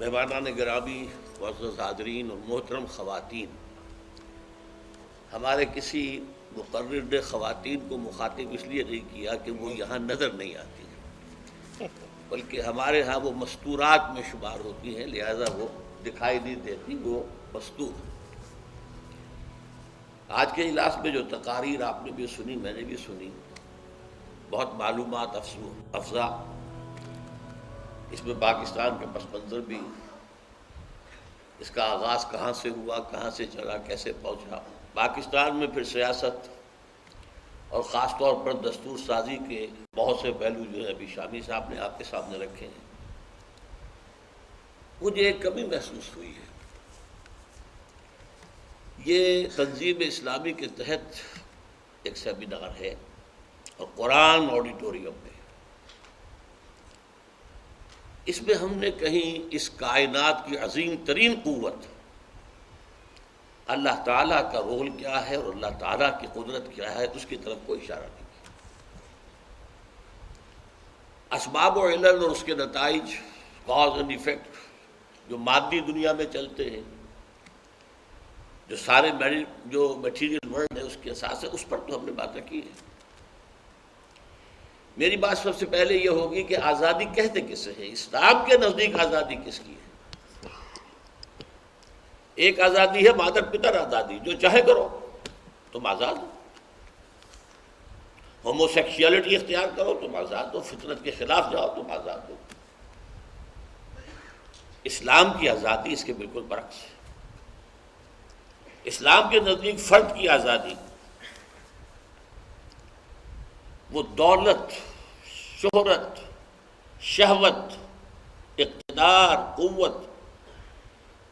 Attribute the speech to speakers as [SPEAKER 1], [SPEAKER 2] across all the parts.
[SPEAKER 1] مہمانان گرامی، معزز حاضرین اور محترم خواتین، ہمارے کسی مقرر نے خواتین کو مخاطب اس لیے نہیں کیا کہ وہ یہاں نظر نہیں آتی ہیں، بلکہ ہمارے ہاں وہ مستورات میں شمار ہوتی ہیں، لہذا وہ دکھائی نہیں دیتی، وہ مستور۔ آج کے اجلاس میں جو تقاریر آپ نے بھی سنی، میں نے بھی سنی، بہت معلومات افزا۔ اس میں پاکستان کا پس منظر بھی، اس کا آغاز کہاں سے ہوا، کہاں سے چلا، کیسے پہنچا، پاکستان میں پھر سیاست اور خاص طور پر دستور سازی کے بہت سے پہلو جو ہے ابھی شامی صاحب نے آپ کے سامنے رکھے ہیں۔ مجھے ایک کمی محسوس ہوئی ہے، یہ تنظیم اسلامی کے تحت ایک سیمینار ہے اور قرآن آڈیٹوریم میں، اس میں ہم نے کہیں اس کائنات کی عظیم ترین قوت اللہ تعالیٰ کا رول کیا ہے اور اللہ تعالیٰ کی قدرت کیا ہے، اس کی طرف کوئی اشارہ نہیں کیا۔ اسباب و علل اور اس کے نتائج، کاز اینڈ ایفیکٹ، جو مادی دنیا میں چلتے ہیں، جو سارے جو میٹیریل ورلڈ ہے اس کے اساس ہے، اس پر تو ہم نے باتیں کی ہے۔ میری بات سب سے پہلے یہ ہوگی کہ آزادی کہتے کسے ہے؟ اسلام کے نزدیک آزادی کس کی ہے؟ ایک آزادی ہے مادر پتر آزادی، جو چاہے کرو، تم آزاد ہو۔ ہومو سیکشولیٹی اختیار کرو، تم آزاد ہو۔ فطرت کے خلاف جاؤ، تم آزاد ہو۔ اسلام کی آزادی اس کے بالکل برعکس ہے۔ اسلام کے نزدیک فرد کی آزادی وہ دولت، شہرت، شہوت، اقتدار، قوت،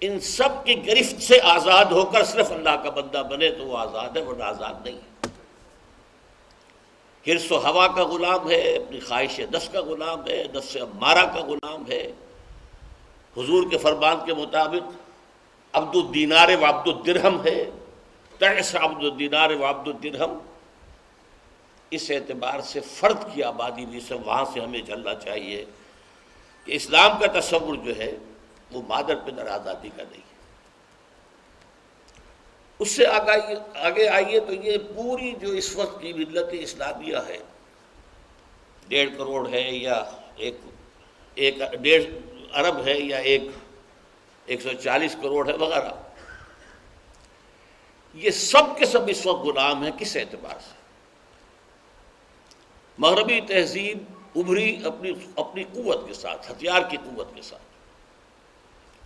[SPEAKER 1] ان سب کی گرفت سے آزاد ہو کر صرف اللہ کا بندہ بنے تو وہ آزاد ہے، ورنہ آزاد نہیں ہے۔ حرص و ہوا کا غلام ہے، اپنی خواہش نفس کا غلام ہے، نفس امارہ کا غلام ہے۔ حضور کے فرمان کے مطابق عبد الدینار و عبد الدرہم ہے، تعس عبد الدینار و عبد الدرہم۔ اس اعتبار سے فرد کی آبادی بھی سے وہاں سے ہمیں چلنا چاہیے کہ اسلام کا تصور جو ہے وہ مادر پدر آزادی کا نہیں ہے۔ اس سے آگے آئیے تو یہ پوری جو اس وقت کی ملت اسلامیہ ہے، 1.5 کروڑ ہے یا ایک 1.5 ارب ہے یا 140 کروڑ ہے وغیرہ، یہ سب کے سب اس وقت غلام ہیں۔ کس اعتبار سے؟ مغربی تہذیب ابھری اپنی قوت کے ساتھ، ہتھیار کی قوت کے ساتھ،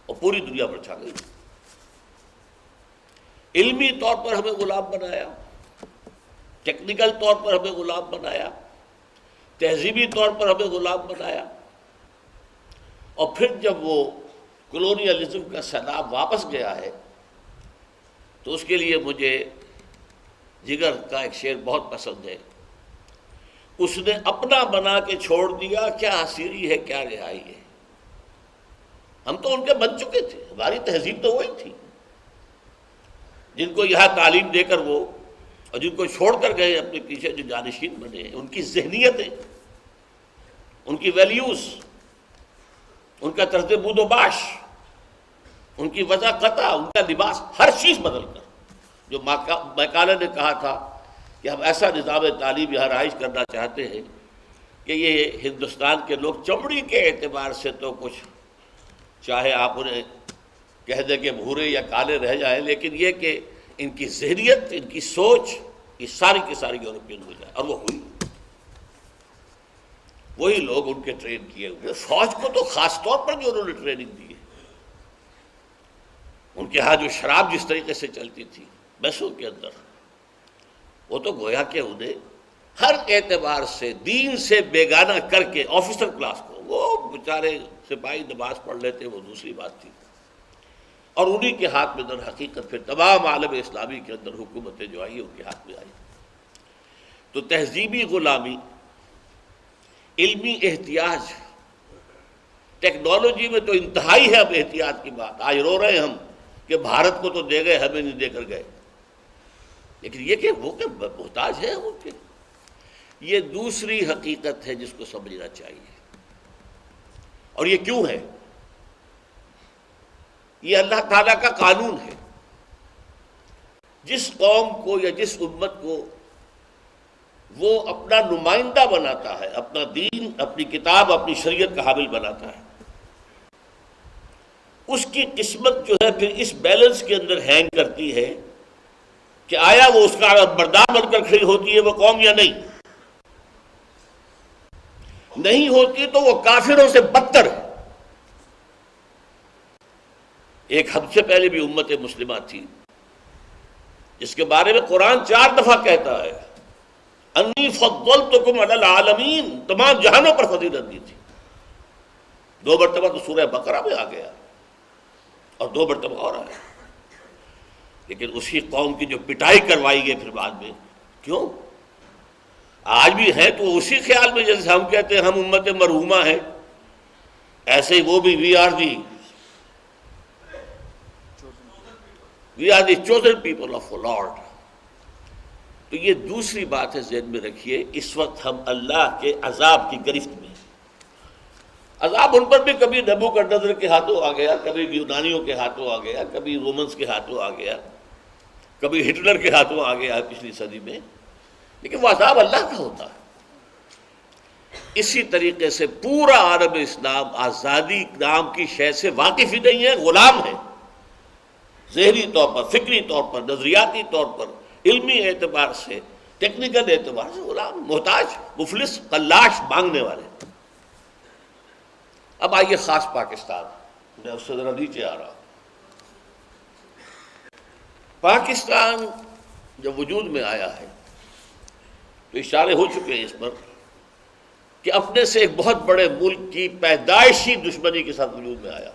[SPEAKER 1] اور پوری دنیا پر چھا گئی۔ علمی طور پر ہمیں غلام بنایا، ٹیکنیکل طور پر ہمیں غلام بنایا، تہذیبی طور پر ہمیں غلام بنایا، اور پھر جب وہ کلونیلزم کا سیلاب واپس گیا ہے تو اس کے لیے مجھے جگر کا ایک شعر بہت پسند ہے۔ اس نے اپنا بنا کے چھوڑ دیا، کیا اسیری ہے کیا رہائی ہے۔ ہم تو ان کے بن چکے تھے، ہماری تہذیب تو وہی تھی۔ جن کو یہاں تعلیم دے کر وہ، اور جن کو چھوڑ کر گئے اپنے پیچھے جو جانشین بنے، ان کی ذہنیتیں، ان کی ویلیوز، ان کا طرز بود و باش، ان کی وضع قطع، ان کا لباس، ہر چیز بدل کر، جو میکالے نے کہا تھا کہ ہم ایسا نظام تعلیم یہاں رائج کرنا چاہتے ہیں کہ یہ ہندوستان کے لوگ چمڑی کے اعتبار سے تو کچھ، چاہے آپ انہیں کہہ دیں کہ بھورے یا کالے رہ جائیں، لیکن یہ کہ ان کی ذہنیت، ان کی سوچ، یہ ساری کی ساری یورپین ہو جائے۔ اور وہ ہوئی، وہی لوگ ان کے ٹرین کیے ہوئے۔ فوج کو تو خاص طور پر جو انہوں نے ٹریننگ دی ہے، ان کے ہاں جو شراب جس طریقے سے چلتی تھی میسوں کے اندر، وہ تو گویا کہ انہیں ہر اعتبار سے دین سے بیگانہ کر کے، آفیسر کلاس کو، وہ بیچارے سپاہی نماز پڑھ لیتے وہ دوسری بات تھی، اور انہی کے ہاتھ میں در حقیقت پھر تمام عالم اسلامی کے اندر حکومتیں جو آئی ان کے ہاتھ میں آئی۔ تو تہذیبی غلامی، علمی احتیاج، ٹیکنالوجی میں تو انتہائی ہے اب احتیاط کی بات۔ آج رو رہے ہیں ہم کہ بھارت کو تو دے گئے، ہمیں نہیں دے کر گئے، لیکن یہ کہ وہ کہ محتاج ہے ان کے۔ یہ دوسری حقیقت ہے جس کو سمجھنا چاہیے۔ اور یہ کیوں ہے؟ یہ اللہ تعالیٰ کا قانون ہے. جس قوم کو یا جس امت کو وہ اپنا نمائندہ بناتا ہے، اپنا دین، اپنی کتاب، اپنی شریعت کا حامل بناتا ہے، اس کی قسمت جو ہے پھر اس بیلنس کے اندر ہینگ کرتی ہے کہ آیا وہ اس کا بردار بن کر کھڑی ہوتی ہے وہ قوم یا نہیں. نہیں ہوتی تو وہ کافروں سے بدتر ہے. ایک ہم سے پہلے بھی امت مسلمہ تھی جس کے بارے میں قرآن 4 دفعہ کہتا ہے انی فضلتکم علی العالمین، تمام جہانوں پر فضیلت دی تھی. 2 مرتبہ تو سورہ بقرہ میں آ گیا اور 2 مرتبہ اور آیا. لیکن اسی قوم کی جو پٹائی کروائی گئی پھر بعد میں، کیوں؟ آج بھی ہے تو اسی خیال میں جیسے ہم کہتے ہیں ہم امت مرحومہ ہیں، ایسے ہی وہ بھی we are the chosen people of Lord. تو یہ دوسری بات ہے، ذہن میں رکھیے اس وقت ہم اللہ کے عذاب کی گرفت میں. عذاب ان پر بھی کبھی نبوکدنضر کے ہاتھوں آ گیا، کبھی یونانیوں کے ہاتھوں آ گیا، کبھی رومنز کے ہاتھوں آ گیا، کبھی ہٹلر کے ہاتھوں آ گیا پچھلی صدی میں، لیکن وہ عذاب اللہ کا ہوتا ہے. اسی طریقے سے پورا عالم اسلام آزادی نام کی شے سے واقف ہی نہیں ہے، غلام ہے. ذہنی طور پر، فکری طور پر، نظریاتی طور پر، علمی اعتبار سے، ٹیکنیکل اعتبار سے غلام، محتاج، مفلس، قلاش، مانگنے والے. اب آئیے خاص پاکستان، میں اس سے ذرا نیچے آ رہا ہوں. پاکستان جب وجود میں آیا ہے تو اشارے ہو چکے ہیں اس پر کہ اپنے سے ایک بہت بڑے ملک کی پیدائشی دشمنی کے ساتھ وجود میں آیا.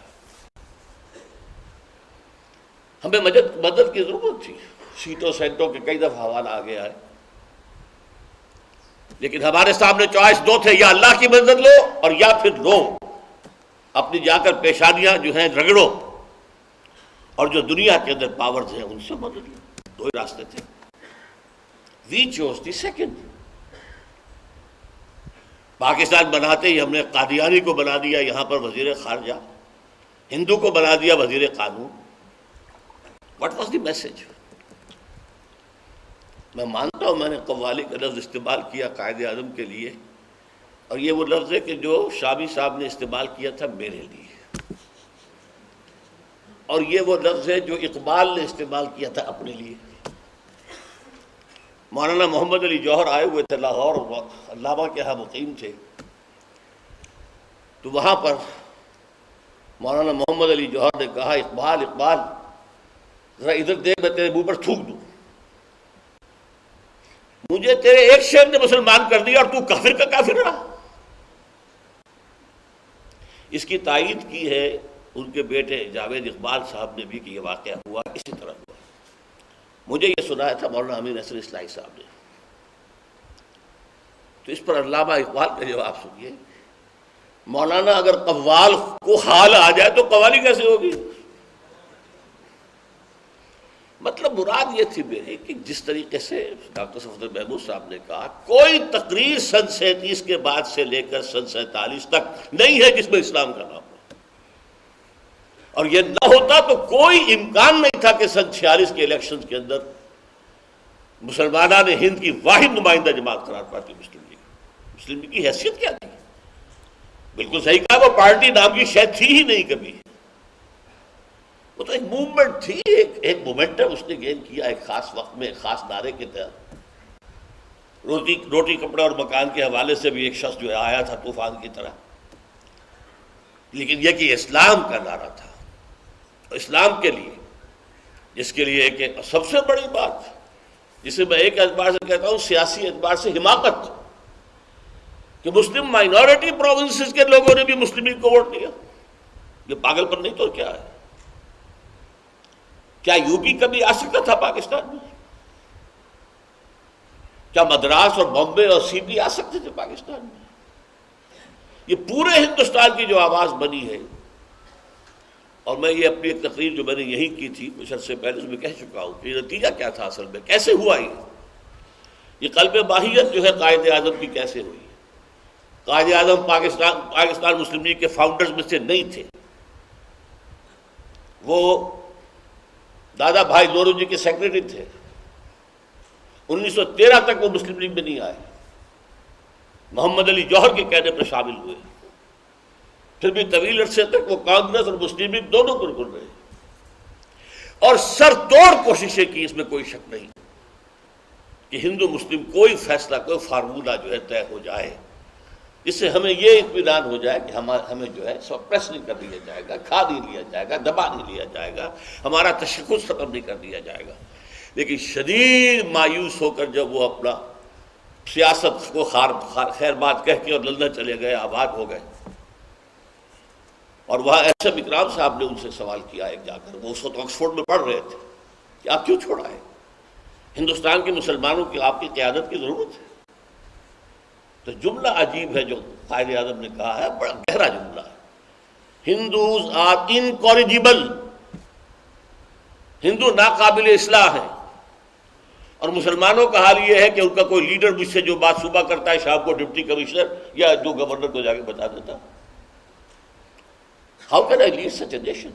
[SPEAKER 1] ہمیں مدد کی ضرورت تھی، سیٹوں سینٹوں کے کئی دفعہ حوالہ آ گیا ہے، لیکن ہمارے سامنے چوائس 2 تھے، یا اللہ کی مدد لو اور یا پھر لو اپنی جا کر پیشانیاں جو ہیں رگڑو، اور جو دنیا کے اندر پاورز ہیں ان سے مدد لو. 2 ہی راستے تھے. We choose the second. Pakistan بناتے ہی ہم نے قادیانی کو بنا دیا یہاں پر وزیر خارجہ، ہندو کو بنا دیا وزیر قانون. What was the message? میں مانتا ہوں میں نے قوالی کا لفظ استعمال کیا قائد اعظم کے لیے، اور یہ وہ لفظ ہے کہ جو شامی صاحب نے استعمال کیا تھا میرے لیے، اور یہ وہ لفظ ہے جو اقبال نے استعمال کیا تھا اپنے لیے. مولانا محمد علی جوہر آئے ہوئے تھے لاہور، علامہ کے ہاں مقیم تھے، تو وہاں پر مولانا محمد علی جوہر نے کہا اقبال اقبال ذرا ادھر دیکھ، میں تیرے منہ پر تھوک دوں. مجھے تیرے ایک شعر نے مسلمان کر دیا اور تو کافر کا کافر رہا. اس کی تائید کی ہے ان کے بیٹے جاوید اقبال صاحب نے بھی کہ یہ واقعہ ہوا اسی طرح ہوا. مجھے یہ سنایا تھا مولانا امین نصر اصلاحی صاحب نے. تو اس پر علامہ اقبال کا جواب سنیے. مولانا اگر قوال کو حال آ جائے تو قوالی کیسے ہوگی؟ مطلب مراد یہ تھی میری کہ جس طریقے سے ڈاکٹر صفدر محمود صاحب نے کہا کوئی تقریر سن 37 کے بعد سے لے کر سن 47 تک نہیں ہے جس میں اسلام کا نام ہو، اور یہ نہ ہوتا تو کوئی امکان نہیں تھا کہ سن 46 کے الیکشن کے اندر مسلمانان ہند کی واحد نمائندہ جماعت قرار پاتی مسلم لیگ. مسلم لیگ کی حیثیت کیا تھی؟ بالکل صحیح کہا، وہ پارٹی نام کی شے تھی ہی نہیں کبھی. وہ تو ایک موومنٹ تھی، ایک مومنٹم اس نے گین کیا ایک خاص وقت میں، ایک خاص نعرے کے تحت. روٹی کپڑے اور مکان کے حوالے سے بھی ایک شخص جو آیا تھا طوفان کی طرح، لیکن یہ کہ اسلام کا نعرہ تھا. اسلام کے لیے، جس کے لیے ایک سب سے بڑی بات جسے میں ایک اعتبار سے کہتا ہوں سیاسی اعتبار سے حماقت، کہ مسلم مائنورٹی پروونسز کے لوگوں نے بھی مسلم لیگ کو ووٹ دیا. یہ پاگل پر نہیں تو کیا ہے؟ کیا یو پی کبھی آ سکتا تھا پاکستان میں؟ کیا مدراس اور بامبے اور سی پی آ سکتے تھے پاکستان میں؟ یہ پورے ہندوستان کی جو آواز بنی ہے، اور میں یہ اپنی ایک تقریر جو میں نے یہی کی تھی کچھ عرصے پہلے اس میں کہہ چکا ہوں کہ نتیجہ کیا تھا اصل میں، کیسے ہوا یہ قلب ماہیت جو ہے قائد اعظم کی کیسے ہوئی. قائد اعظم پاکستان مسلم لیگ کے فاؤنڈرز میں سے نہیں تھے، وہ دادا بھائی نورو جی کے سیکرٹری تھے، 1913 تک وہ مسلم لیگ میں نہیں آئے، محمد علی جوہر کے کہنے پر شامل ہوئے، پھر بھی طویل عرصے تک وہ کانگریس اور مسلم لیگ دونوں کو رکن رہے اور سر توڑ کوششیں کی، اس میں کوئی شک نہیں کہ ہندو مسلم کوئی فیصلہ، کوئی فارمولہ جو ہے طے ہو جائے جس سے ہمیں یہ اطمینان ہو جائے کہ ہمیں جو ہے سپریس نہیں کر دیا جائے گا، کھا نہیں لیا جائے گا، دبا نہیں لیا جائے گا، ہمارا تشخص ختم نہیں کر دیا جائے گا۔ لیکن شدید مایوس ہو کر جب وہ اپنا سیاست کو خیر بات کہہ کے اور لندن چلے گئے، آباد ہو گئے، اور وہاں احسن اکرام صاحب نے ان سے سوال کیا ایک جا کر، وہ اس وقت آکسفورڈ میں پڑھ رہے تھے، کہ آپ کیوں چھوڑا ہے؟ ہندوستان کے مسلمانوں کی آپ کی قیادت کی ضرورت ہے۔ تو جملہ عجیب ہے جو قائد اعظم نے کہا ہے، بڑا گہرا جملہ ہے، ہندوز آر انکوریجیبل، ہندو ناقابل اصلاح ہیں، اور مسلمانوں کا حال یہ ہے کہ ان کا کوئی لیڈر مجھ سے جو بات صبح کرتا ہے شام کو ڈپٹی کمشنر یا جو گورنر کو جا کے بتا دیتا۔ How can I lead such a nation?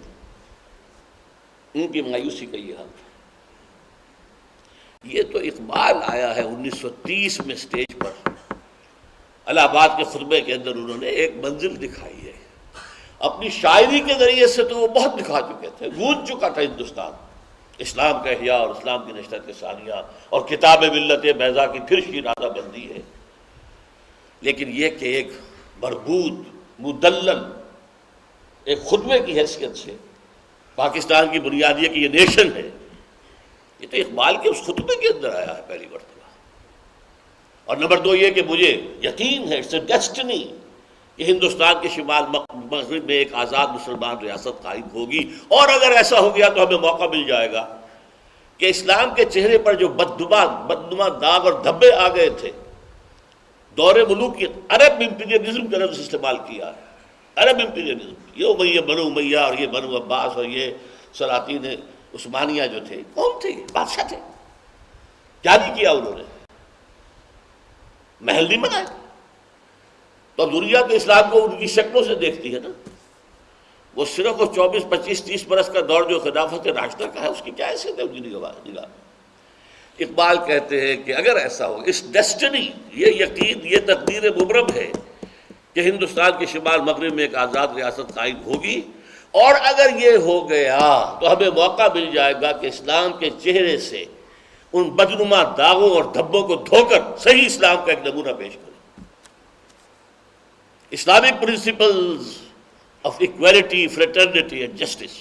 [SPEAKER 1] ان کی مایوسی کا یہ حال ہے۔ یہ تو اقبال آیا ہے 1930 میں اسٹیج پر، الہ آباد کے خطبے کے اندر انہوں نے ایک منزل دکھائی ہے، اپنی شاعری کے ذریعے سے تو وہ بہت دکھا چکے تھے، گونج چکا تھا ہندوستان، اسلام کا احیاء اور اسلام کی نشست ثانیہ اور کتاب ملت بیضا کی پھر شیرازہ بندی ہے، لیکن یہ کہ ایک مربوط مدلل ایک خطبے کی حیثیت سے پاکستان کی بنیاد یہ کہ یہ نیشن ہے، یہ تو اقبال کے اس خطبے کے اندر آیا ہے پہلی مرتبہ۔ اور نمبر دو یہ کہ مجھے یقین ہے، اٹس اے ڈیسٹنی، کہ ہندوستان کے شمال مغرب میں ایک آزاد مسلمان ریاست قائم ہوگی، اور اگر ایسا ہو گیا تو ہمیں موقع مل جائے گا کہ اسلام کے چہرے پر جو بدنما داغ اور دھبے آ گئے تھے دور ملوکیت، عرب امپیریلزم کا لفظ استعمال کیا ہے، عرب امپیریلزم، یہ بنو امیہ اور یہ بنو عباس اور یہ سلاطین عثمانیہ جو تھے، کون تھے؟ بادشاہ تھے، کیا نہیں کیا انہوں نے؟ محل نہیں بنائے۔ تو دنیا تو اسلام کو ان کی شکلوں سے دیکھتی ہے نا، وہ صرف وہ 24 25 30 برس کا دور جو خلافت راشدہ کا ہے، اس کی کیا حیثیت ہے ان کی نگاہ؟ اقبال کہتے ہیں کہ اگر ایسا ہو، اس ڈیسٹنی، یہ یقین، یہ تقدیر مبرم ہے کہ ہندوستان کے شمال مغرب میں ایک آزاد ریاست قائم ہوگی، اور اگر یہ ہو گیا تو ہمیں موقع مل جائے گا کہ اسلام کے چہرے سے ان بدنما داغوں اور دھبوں کو دھو کر صحیح اسلام کا ایک نمونہ پیش کریں۔ Islamic principles of equality, fraternity and justice,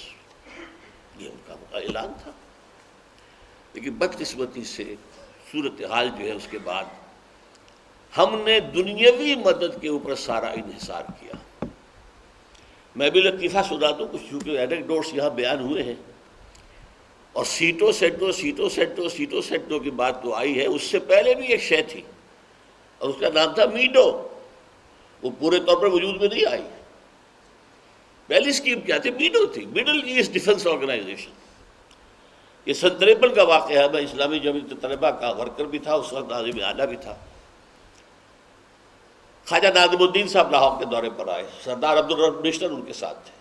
[SPEAKER 1] یہ ان کا اعلان تھا۔ لیکن بدقسمتی سے صورتحال جو ہے اس کے بعد ہم نے دنیاوی مدد کے اوپر سارا انحصار کیا۔ میں بھی لطیفہ سنا دوں کچھ، چونکہ اینیکڈوٹس یہاں بیان ہوئے ہیں، اور سیٹوں سیٹوں کی بات تو آئی ہے، اس سے پہلے بھی ایک شے تھی اور اس کا نام تھا میڈو، وہ پورے طور پر وجود میں نہیں آئی۔ پہلی اسکیم کیا تھی؟ میڈو تھی، مڈل ایسٹ ڈیفنس آرگنائزیشن۔ یہ سن 53 کا واقعہ ہے، میں اسلامی جمعیت طلبہ کا ورکر بھی تھا، اس وقت ناظم اعلیٰ بھی تھا۔ خواجہ ناظم الدین صاحب لاہور کے دورے پر آئے، سردار عبدالرحمن مشتر ان کے ساتھ تھے۔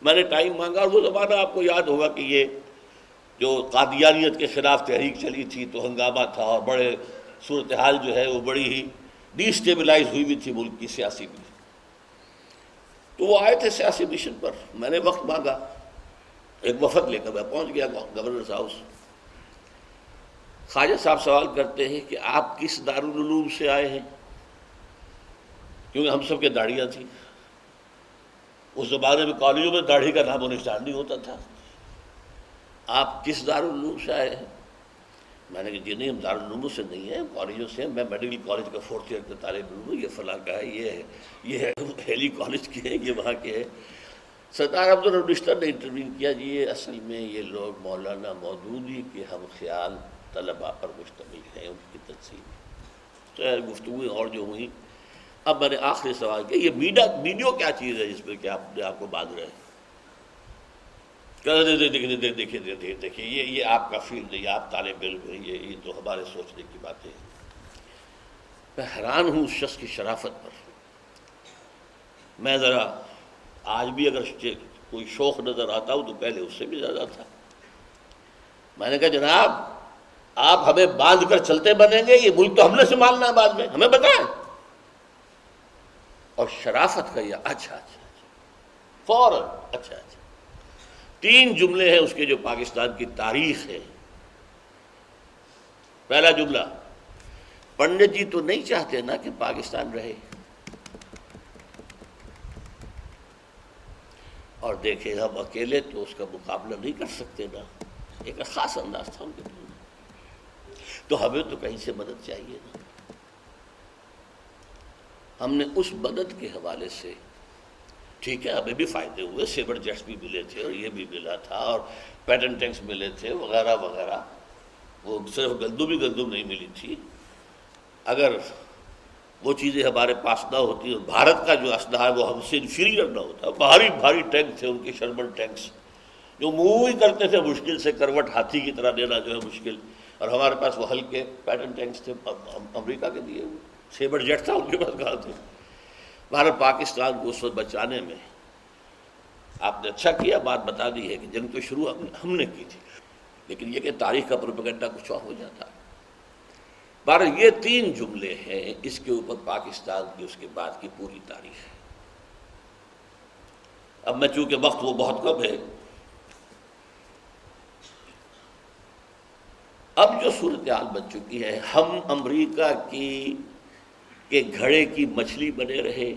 [SPEAKER 1] میں نے ٹائم مانگا، اور وہ زمانہ آپ کو یاد ہوگا کہ یہ جو قادیانیت کے خلاف تحریک چلی تھی تو ہنگامہ تھا، اور بڑے صورتحال جو ہے وہ بڑی ہی ڈی اسٹیبلائز ہوئی بھی تھی ملک کی سیاسی بھی۔ تو وہ آئے تھے سیاسی مشن پر، میں نے وقت مانگا، ایک وفد لے کر میں پہنچ گیا گورنر ہاؤس۔ خواجہ صاحب سوال کرتے ہیں کہ آپ کس دارالعلوم سے آئے ہیں؟ کیونکہ ہم سب کے داڑھیاں تھیں، اس زمانے میں کالجوں میں داڑھی کا نام و نشان نہیں ہوتا تھا۔ آپ کس دارالعلوم سے آئے ہیں؟ میں نے کہا جی نہیں، ہم دارالعلوم سے نہیں ہیں، کالجوں سے ہیں، میں میڈیکل کالج کا 4th ایئر کا طالب علم ہوں، یہ فلاں کا ہے، یہ ہیلی کالج کے ہیں، یہ وہاں کے ہیں۔ سردار عبدالرحمن مشتر نے انٹرویو کیا، جی یہ اصل میں یہ لوگ مولانا مودودی کے ہم خیال طلباء پر مشتمل ہیں، ان کی تنظیم۔ تو گفتگویں اور جو ہوئیں، اب میں نے آخری سوال کیا، یہ ویڈیو کیا چیز ہے جس پہ کہ آپ کو باندھ رہے ہیں؟ دیکھیے یہ آپ کا فیلڈ ہے، یہ آپ طالب علم ہیں، یہ تو ہمارے سوچنے کی باتیں ہیں۔ میں حیران ہوں اس شخص کی شرافت پر۔ میں ذرا آج بھی اگر کوئی شوق نظر آتا ہوں تو پہلے اس سے بھی زیادہ تھا۔ میں نے کہا جناب آپ ہمیں باندھ کر چلتے بنیں گے، یہ ملک تو ہم نے سنبھالنا ہے بعد میں، ہمیں بتائیں۔ اور شرافت کا یہ اچھا فوراً اچھا 3 جملے ہیں اس کے جو پاکستان کی تاریخ ہے۔ پہلا جملہ، پنڈت جی تو نہیں چاہتے نا کہ پاکستان رہے، اور دیکھیں ہم اکیلے تو اس کا مقابلہ نہیں کر سکتے نا، ایک خاص انداز تھا ان کے پاس، تو ہمیں تو کہیں سے مدد چاہیے نا۔ ہم نے اس مدد کے حوالے سے، ٹھیک ہے ہمیں بھی فائدے ہوئے، سیبر جیٹس بھی ملے تھے اور یہ بھی ملا تھا اور پیٹنٹ ٹیکس ملے تھے وغیرہ وغیرہ، وہ صرف گندم ہی گندم نہیں ملی تھی۔ اگر وہ چیزیں ہمارے پاس نہ ہوتی اور بھارت کا جو اسلحہ ہے وہ ہم سے انفیریئر نہ ہوتا، بھاری بھاری ٹینک تھے ان کے، شرمن ٹینکس جو موو ہی کرتے تھے مشکل سے، کروٹ ہاتھی کی طرح دینا جو ہے مشکل، اور ہمارے پاس وہ ہلکے پیٹن ٹینکس تھے امریکہ کے دیے ہوئے، سیبر جیٹ تھا ان کے پاس کہاں تھے۔ بھارت پاکستان کو اس وقت بچانے میں آپ نے اچھا کیا، بات بتا دی ہے کہ جنگ تو شروع ہم نے کی تھی، لیکن یہ کہ تاریخ کا پروپیگنڈا کچھ اور ہو جاتا۔ بہرحال یہ 3 جملے ہیں، اس کے اوپر پاکستان کی اس کے بعد کی پوری تاریخ ہے۔ اب میں چونکہ وقت وہ بہت کم ہے، اب جو صورتحال بن چکی ہے، ہم امریکہ کی کے گھڑے کی مچھلی بنے رہے،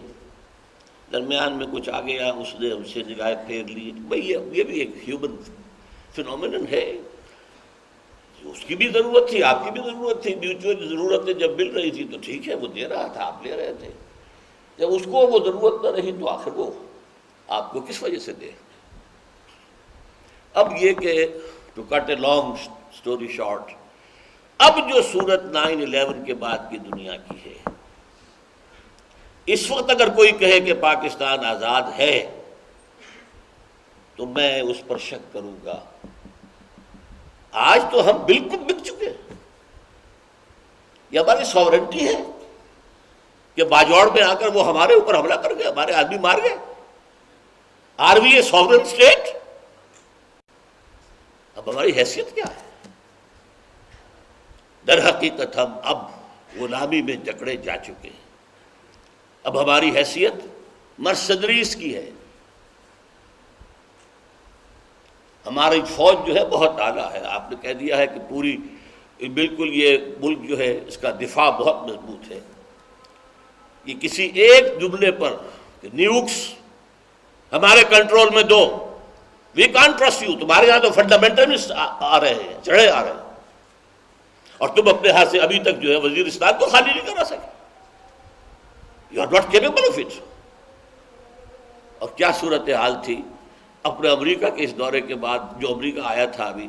[SPEAKER 1] درمیان میں کچھ آ گیا، اس نے ہم سے نگاہ پھیر لی، بھئی یہ بھی ایک ہیومن فینومینن ہے، اس کی بھی ضرورت تھی، آپ کی بھی ضرورت تھی، میوچول ضرورتیں جب مل رہی تھی تو ٹھیک ہے وہ دے رہا تھا، آپ لے رہے تھے، جب اس کو وہ ضرورت نہ رہی تو آخر وہ آپ کو کس وجہ سے دے۔ اب یہ کہ to cut a long story short, اب جو صورت 9/11 کے بعد کی دنیا کی ہے، اس وقت اگر کوئی کہے کہ پاکستان آزاد ہے تو میں اس پر شک کروں گا۔ آج تو ہم بالکل بک چکے ہیں، یہ ہماری سوورنٹی ہے کہ باجوڑ میں آ کر وہ ہمارے اوپر حملہ کر گئے، ہمارے آدمی مار گئے۔ Are we a sovereign state? اب ہماری حیثیت کیا ہے؟ در حقیقت ہم اب غلامی میں جکڑے جا چکے ہیں، اب ہماری حیثیت مرسڈریز کی ہے، ہماری فوج جو ہے بہت اعلیٰ ہے، آپ نے کہہ دیا ہے کہ پوری بالکل یہ ملک جو ہے اس کا دفاع بہت مضبوط ہے۔ یہ کسی ایک جملے پر کہ نیوکس ہمارے کنٹرول میں دو، وی کانٹ ٹرسٹ یو، تمہارے یہاں تو فنڈامنٹلسٹ آ رہے ہیں، چڑھے آ رہے ہیں، اور تم اپنے ہاتھ سے ابھی تک جو ہے وزیرستان کو خالی نہیں کرا سکے، you are not capable of it. اور کیا صورتحال تھی اپنے امریکہ کے اس دورے کے بعد، جو امریکہ آیا تھا ابھی،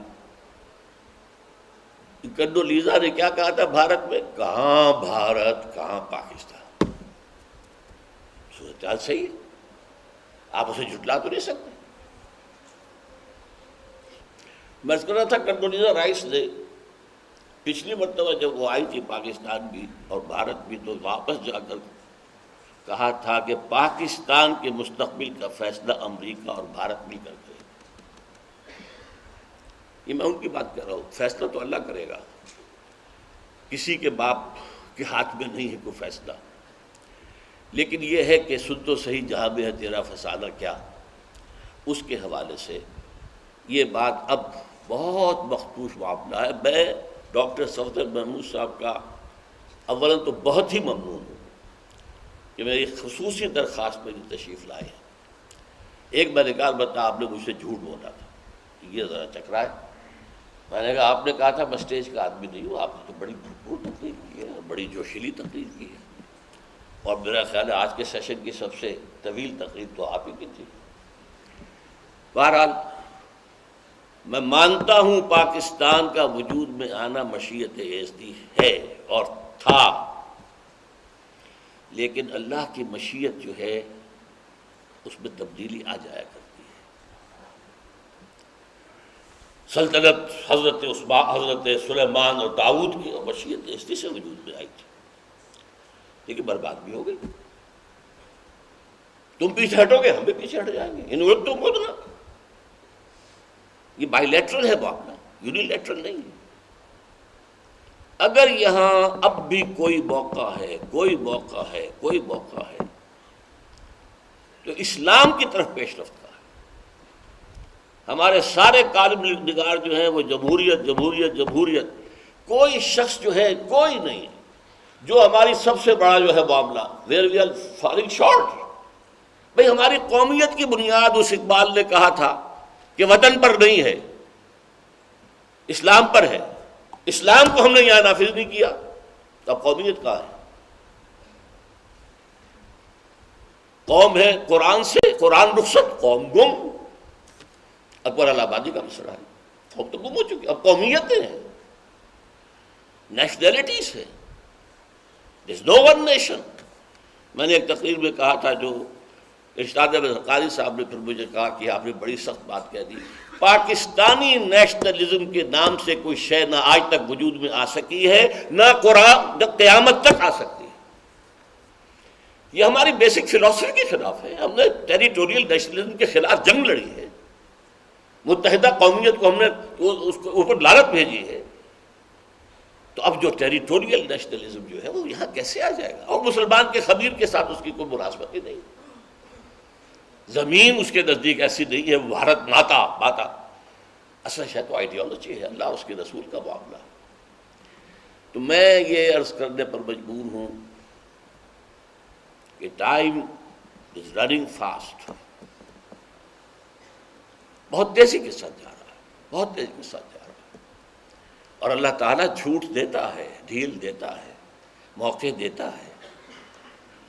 [SPEAKER 1] کنڈولیزا نے کیا کہا تھا بھارت میں، کہاں بھارت کہاں پاکستان، صورتحال صحیح ہے، آپ اسے جھٹلا تو نہیں سکتے۔ میں کر رہا تھا کنڈولیزا رائس نے پچھلی مرتبہ جب وہ آئی تھی پاکستان بھی اور بھارت بھی، تو واپس جا کر کہا تھا کہ پاکستان کے مستقبل کا فیصلہ امریکہ اور بھارت مل کر کرے۔ یہ میں ان کی بات کر رہا ہوں، فیصلہ تو اللہ کرے گا، کسی کے باپ کے ہاتھ میں نہیں ہے کوئی فیصلہ، لیکن یہ ہے کہ سن تو صحیح جہاں میں ہے تیرا فسانہ کیا، اس کے حوالے سے یہ بات اب بہت مخدوش معاملہ ہے۔ میں ڈاکٹر صفدر محمود صاحب کا اولاً تو بہت ہی ممنون ہوں کہ میری خصوصی درخواست میں تشریف لائے ہیں۔ ایک میں نے کہا بتا آپ نے مجھ سے جھوٹ بولا تھا، یہ ذرا چکرائے، میں نے کہا آپ نے کہا تھا میں اسٹیج کا آدمی نہیں ہوں، آپ نے تو بڑی بھرپور تقریر کی ہے، بڑی جوشیلی تقریر کی ہے، اور میرا خیال ہے آج کے سیشن کی سب سے طویل تقریر تو آپ ہی کی تھی۔ بہرحال میں مانتا ہوں پاکستان کا وجود میں آنا مشیت ایزدی ہے اور تھا، لیکن اللہ کی مشیت جو ہے اس میں تبدیلی آ جایا کرتی ہے۔ سلطنت حضرت عثمان، حضرت سلیمان اور داؤد کی مشیت ایزدی سے وجود میں آئی تھی، لیکن برباد بھی ہو گئی۔ تم پیچھے ہٹو گے ہم بھی پیچھے ہٹ جائیں گے، ان وقت تم خود نہ یہ بائی لیٹرل ہے معاملہ، یونیلیٹرل نہیں ہے۔ اگر یہاں اب بھی کوئی موقع ہے تو اسلام کی طرف پیش رفت کا ہے۔ ہمارے سارے کالم نگار جو ہیں وہ جمہوریت، کوئی شخص جو ہے کوئی نہیں جو ہماری سب سے بڑا جو ہے معاملہ where we are falling short. بھئی ہماری قومیت کی بنیاد اس اقبال نے کہا تھا کہ وطن پر نہیں ہے، اسلام پر ہے۔ اسلام کو ہم نے یہاں نافذ نہیں کیا تو اب قومیت کہاں ہے؟ قوم ہے قرآن سے، قرآن رخصت، قوم گم۔ اکبر الہ-آبادی کا مسئلہ ہے، قوم تو گم ہو چکی، اب قومیتیں ہیں، نیشنلٹیز ہے، there is no one nation۔ میں نے ایک تقریر میں کہا تھا، جو ارشاد احمد قاری صاحب نے پھر مجھے کہا کہ آپ نے بڑی سخت بات کہہ دی، پاکستانی نیشنلزم کے نام سے کوئی شے نہ آج تک وجود میں آ سکی ہے، نہ قیامت تک آ سکتی ہے۔ یہ ہماری بیسک فلسفی کے خلاف ہے۔ ہم نے ٹیریٹوریل نیشنلزم کے خلاف جنگ لڑی ہے، متحدہ قومیت کو ہم نے اس کے اوپر لعنت بھیجی ہے۔ تو اب جو ٹیریٹوریل نیشنلزم جو ہے وہ یہاں کیسے آ جائے گا؟ اور مسلمان کے خمیر کے ساتھ اس کی کوئی مناسبت ہی نہیں۔ زمین اس کے نزدیک ایسی نہیں ہے، بھارت ماتا اصل شاید تو آئیڈیالوجی ہے، اللہ اس کے رسول کا معاملہ۔ تو میں یہ عرض کرنے پر مجبور ہوں کہ ٹائم از رننگ فاسٹ، بہت تیزی کے ساتھ جا رہا ہے، اور اللہ تعالیٰ جھوٹ دیتا ہے، ڈھیل دیتا ہے، موقع دیتا ہے۔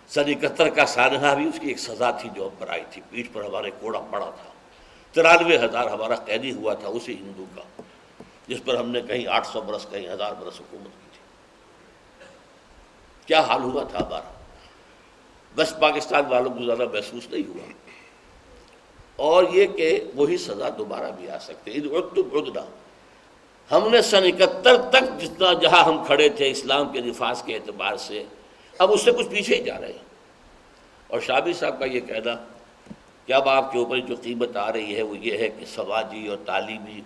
[SPEAKER 1] سن 71 کا سانحہ بھی اس کی ایک سزا تھی جو ہم پر آئی تھی، پیٹھ پر ہمارے کوڑا پڑا تھا، 93,000 ہمارا قیدی ہوا تھا اسی ہندو کا، جس پر ہم نے کہیں 800 برس کہیں 1000 برس حکومت کی تھی۔ کیا حال ہوا تھا ہمارا؟ بس پاکستان والوں کو زیادہ محسوس نہیں ہوا، اور یہ کہ وہی سزا دوبارہ بھی آ سکتے۔ اذ عدتم عدنا، ہم نے سن 71 تک جتنا جہاں ہم کھڑے تھے اسلام کے نفاذ کے اعتبار سے، اب اس سے کچھ پیچھے ہی جا رہے ہیں۔ اور شابی صاحب کا یہ کہنا کہ اب آپ کے اوپر جو قیمت آ رہی ہے وہ یہ ہے کہ سماجی اور تعلیمی،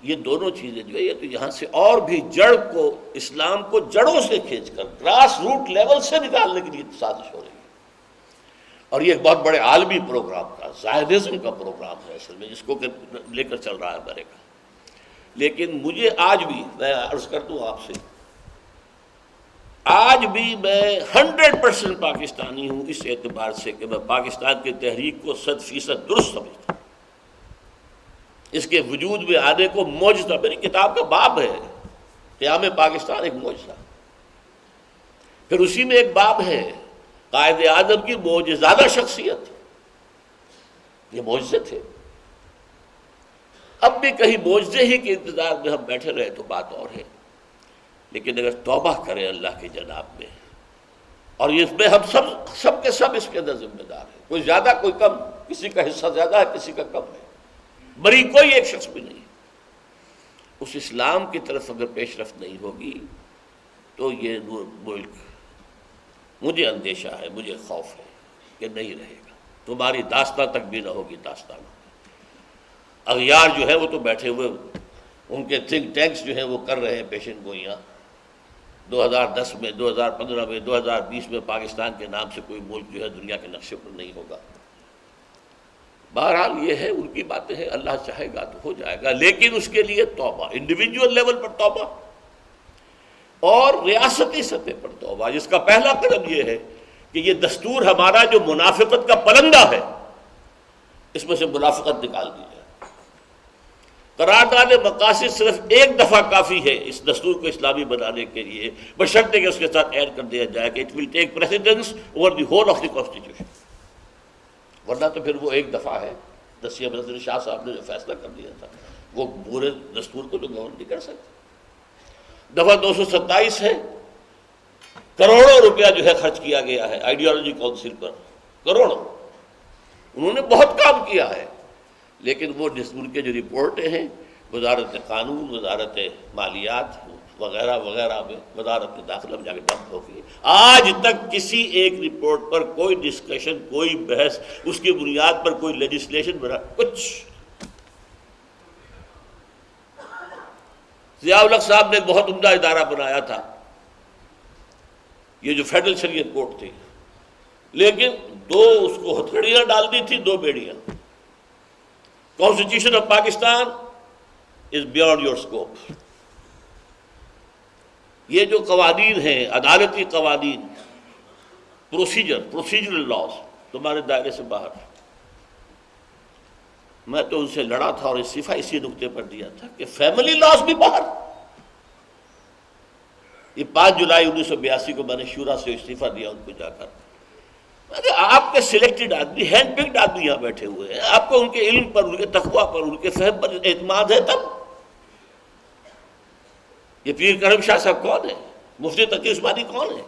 [SPEAKER 1] یہ دونوں چیزیں جو ہے یہ تو یہاں سے اور بھی جڑ کو، اسلام کو جڑوں سے کھینچ کر گراس روٹ لیول سے نکالنے کے لیے سازش ہو رہی ہے۔ اور یہ ایک بہت بڑے عالمی پروگرام کا، زائدزم کا پروگرام ہے اصل میں، جس کو لے کر چل رہا ہے امریکہ۔ لیکن مجھے آج بھی، میں عرض کر دوں آپ سے، آج بھی میں 100% پاکستانی ہوں، اس اعتبار سے کہ میں پاکستان کی تحریک کو 100% درست سمجھتا ہوں، اس کے وجود میں آنے کو معجزہ، میری کتاب کا باب ہے قیام پاکستان ایک معجزہ، پھر اسی میں ایک باب ہے قائد اعظم کی معجزادہ شخصیت، یہ معجزے تھے۔ اب بھی کہیں معجزے ہی کے انتظار میں ہم بیٹھے رہے تو بات اور ہے، لیکن اگر توبہ کریں اللہ کے جناب میں، اور اس میں ہم سب کے سب اس کے اندر ذمہ دار ہیں، کوئی زیادہ کوئی کم، کسی کا حصہ زیادہ ہے کسی کا کم ہے، بری کوئی ایک شخص بھی نہیں۔ اس اسلام کی طرف اگر پیش رفت نہیں ہوگی تو یہ ملک، مجھے اندیشہ ہے، مجھے خوف ہے کہ نہیں رہے گا، تمہاری داستان تک بھی نہ ہوگی داستان۔ اغیار جو ہے وہ تو بیٹھے ہوئے، ان کے تھنک ٹینکس جو ہیں وہ کر رہے ہیں پیشن گوئیاں، 2010 میں، 2015 میں، 2020 میں پاکستان کے نام سے کوئی ملک جو ہے دنیا کے نقشے پر نہیں ہوگا۔ بہرحال یہ ہے، ان کی باتیں ہیں، اللہ چاہے گا تو ہو جائے گا، لیکن اس کے لیے توبہ، انڈیویجول لیول پر توبہ اور ریاستی سطح پر توبہ، جس کا پہلا قدم یہ ہے کہ یہ دستور ہمارا جو منافقت کا پلندہ ہے، اس میں سے منافقت نکال دی جائے۔ قرارداد مقاصد صرف ایک دفعہ کافی ہے اس دستور کو اسلامی بنانے کے لیے، بشرطے کہ اس کے ساتھ ایڈ کر دیا جائے کہ it will take precedence over the whole of the constitution, ورنہ تو پھر وہ ایک دفعہ ہے۔ دسیہ نذیر شاہ صاحب نے جو فیصلہ کر دیا تھا وہ پورے دستور کو تو گورن نہیں کر سکتے۔ دفعہ 227 ہے، کروڑوں روپیہ جو ہے خرچ کیا گیا ہے آئیڈیالوجی کونسل پر، کروڑوں، انہوں نے بہت کام کیا ہے، لیکن وہ ان کے جو رپورٹیں ہیں وزارت قانون، وزارت مالیات وغیرہ وغیرہ میں، وزارت داخلہ میں جا کے ڈمپ ہو گئی۔ آج تک کسی ایک رپورٹ پر کوئی ڈسکشن، کوئی بحث، اس کی بنیاد پر کوئی لیجسلیشن بنا، کچھ ضیاء الحق صاحب نے ایک بہت عمدہ ادارہ بنایا تھا، یہ جو فیڈرل شریعت کورٹ تھی، لیکن دو اس کو ہتھکڑیاں ڈال دی تھی، دو بیڑیاں. Constitution of Pakistan is beyond your scope. یہ جو قوانین ہیں، عدالتی قوانین، پروسیجرل لاز، تمہارے دائرے سے باہر. میں تو ان سے لڑا تھا اور استعفیٰ اسی نقطے پر دیا تھا کہ فیملی لاز بھی باہر. یہ 5 جولائی 1982 کو میں نے شورا سے استعفیٰ دیا ان کو جا کر. آپ کے سلیکٹڈ آدمی، ہینڈ پکڈ آدمی یہاں بیٹھے ہوئے ہیں، آپ کو ان کے علم پر، ان کے تقویٰ پر، ان کے فہم پر اعتماد ہے تب. یہ پیر کرم شاہ صاحب کون ہے؟ مفتی تقی عثمانی کون ہے؟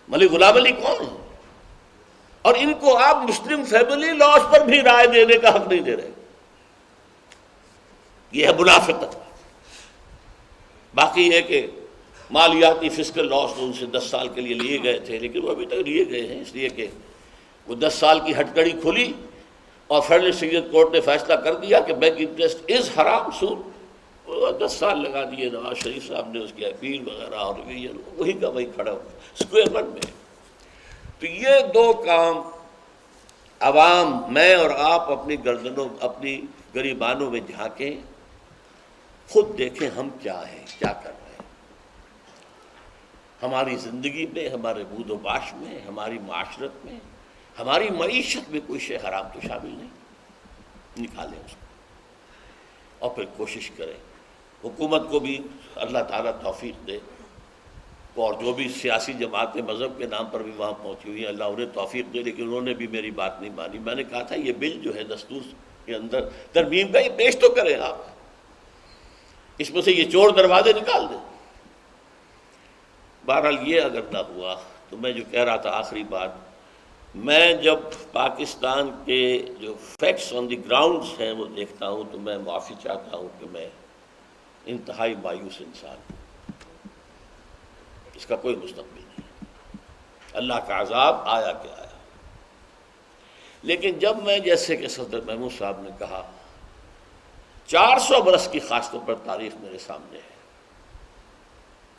[SPEAKER 1] ملک غلام علی کون ہے؟ اور ان کو آپ مسلم فیملی لاز پر بھی رائے دینے کا حق نہیں دے رہے. یہ ہے منافقت. باقی یہ کہ مالیاتی فسکل لاز تو ان سے 10 سال کے لیے لیے گئے تھے، لیکن وہ ابھی تک لیے گئے ہیں، اس لیے کہ وہ 10 سال کی ہٹکڑی کھلی اور فیڈرل شریعت کورٹ نے فیصلہ کر دیا کہ بینک انٹرسٹ از حرام سود. 10 سال لگا دیے نواز شریف صاحب نے اس کی اپیل وغیرہ، اور وہی کا وہی کھڑا ہوا اسکوائر ون میں. تو یہ دو کام عوام، میں اور آپ اپنی گردنوں، اپنی گریبانوں میں جھانکیں، خود دیکھیں ہم کیا ہیں، کیا کر رہے ہیں. ہماری زندگی میں، ہمارے بود و باش میں، ہماری معاشرت میں، ہماری معیشت میں کوئی شے حرام تو شامل نہیں. نکالیں اس کو اور پھر کوشش کریں. حکومت کو بھی اللہ تعالیٰ توفیق دے، اور جو بھی سیاسی جماعتیں مذہب کے نام پر بھی وہاں پہنچی ہوئی ہیں، اللہ انہیں توفیق دے. لیکن انہوں نے بھی میری بات نہیں مانی. میں نے کہا تھا یہ بل جو ہے دستور کے اندر ترمیم کا، یہ پیش تو کریں آپ، اس میں سے یہ چور دروازے نکال دیں. بہرحال یہ اگر نہ ہوا تو میں جو کہہ رہا تھا آخری بات، میں جب پاکستان کے جو فیکٹس آن دی گراؤنڈز ہیں وہ دیکھتا ہوں تو میں معافی چاہتا ہوں کہ میں انتہائی مایوس انسان ہوں. اس کا کوئی مستقبل نہیں. اللہ کا عذاب آیا کہ آیا. لیکن جب میں، جیسے کہ صدر محمود صاحب نے کہا، 400 برس کی خاص طور پر تاریخ میرے سامنے ہے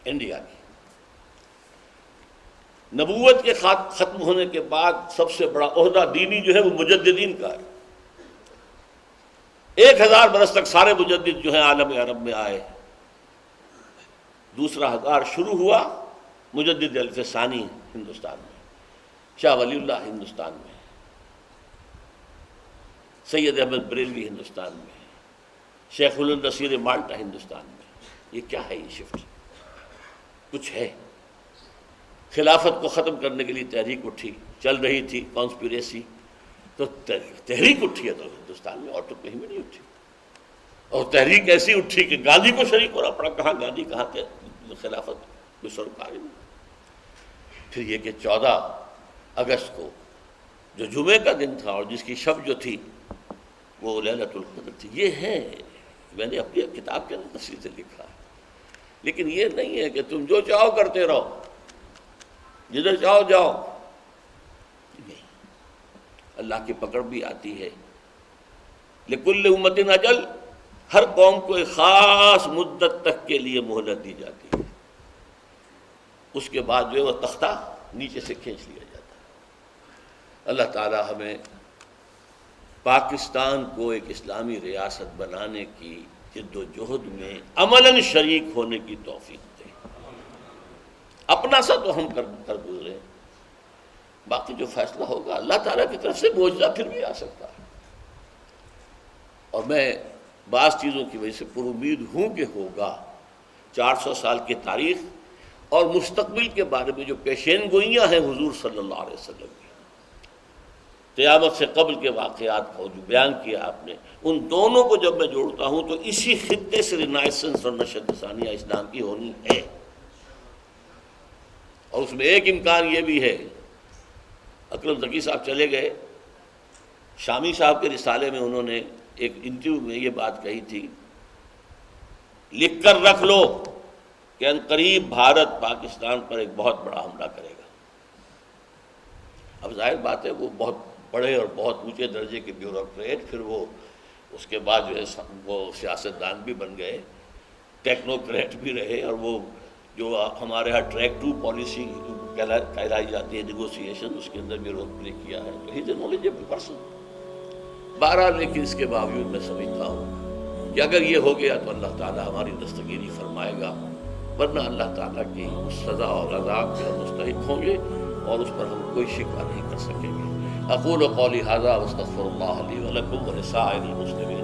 [SPEAKER 1] انڈیا کی. نبوت کے ختم ہونے کے بعد سب سے بڑا عہدہ دینی جو ہے وہ مجددین کا ہے. 1000 برس تک سارے مجدد جو ہیں عالم عرب میں آئے. دوسرا 1000 شروع ہوا مجدد الف ثانی ہندوستان میں، شاہ ولی اللہ ہندوستان میں، سید احمد بریلوی ہندوستان میں، شیخ النصیر مالٹا ہندوستان میں. یہ کیا ہے؟ یہ شفٹ کچھ ہے. خلافت کو ختم کرنے کے لیے تحریک اٹھی، چل رہی تھی کانسپیریسی، تو تحریک اٹھی ہے تو ہندوستان میں، اور تو کہیں بھی نہیں اٹھی. اور تحریک ایسی اٹھی کہ گاندھی کو شریک ہونا پڑا. کہاں گاندھی، کہاں خلافت، کوئی سروکار ہی نہیں. پھر یہ کہ 14 اگست کو جو جمعے کا دن تھا اور جس کی شب جو تھی وہ لیلۃ القدر تھی. یہ ہے، میں نے اپنی کتاب کے اندر تفصیل سے لکھا ہے. لیکن یہ نہیں ہے کہ تم جو چاہو کرتے رہو، جدھر چاہو جاؤ. نہیں، اللہ کی پکڑ بھی آتی ہے. لکل امت اجل، ہر قوم کو ایک خاص مدت تک کے لیے مہلت دی جاتی ہے. اس کے بعد جو ہے وہ تختہ نیچے سے کھینچ لیا جاتا ہے. اللہ تعالی ہمیں پاکستان کو ایک اسلامی ریاست بنانے کی جد و جہد میں عملاً شریک ہونے کی توفیق دے. اپنا سا تو ہم کر گزرے، باقی جو فیصلہ ہوگا اللہ تعالیٰ کی طرف سے معجزہ پھر بھی آ سکتا ہے. اور میں بعض چیزوں کی وجہ سے پر امید ہوں کہ ہوگا. 400 سال کی تاریخ اور مستقبل کے بارے میں جو پیشین گوئیاں ہیں حضور صلی اللہ علیہ وسلم کی، قیامت سے قبل کے واقعات کو جو بیان کیا آپ نے، ان دونوں کو جب میں جوڑتا ہوں تو اسی خطے سے رینائسنس اور نشد ثانیہ اسلام کی ہونی ہے. اور اس میں ایک امکان یہ بھی ہے، اکرم ذکی صاحب چلے گئے، شامی صاحب کے رسالے میں انہوں نے ایک انٹرویو میں یہ بات کہی تھی، لکھ کر رکھ لو کہ ان قریب بھارت پاکستان پر ایک بہت بڑا حملہ کرے گا. اب ظاہر بات ہے وہ بہت بڑے اور بہت اونچے درجے کے بیوروکریٹ، پھر وہ اس کے بعد جو ہے وہ سیاستدان بھی بن گئے. ٹیکنوکریٹ بھی رہے، اور وہ جو ہمارے ہاں ٹریک 2 پالیسی کہلائی جاتی ہے نیگوسیشن، اس کے اندر بھی رول پلے کیا ہے. تو ہی از اے نالجیبل پرسن. بہرحال لیکن اس کے باوجود میں سمجھتا ہوں کہ اگر یہ ہو گیا تو اللہ تعالیٰ ہماری دستگیری فرمائے گا، ورنہ اللہ تعالیٰ کی اس سزا اور عذاب کے ہم مستحق ہوں گے اور اس پر ہم کوئی شکوہ نہیں کر سکیں گے. اقول قولی ھذا واستغفر اللہ لی ولکم ولسائر المسلمین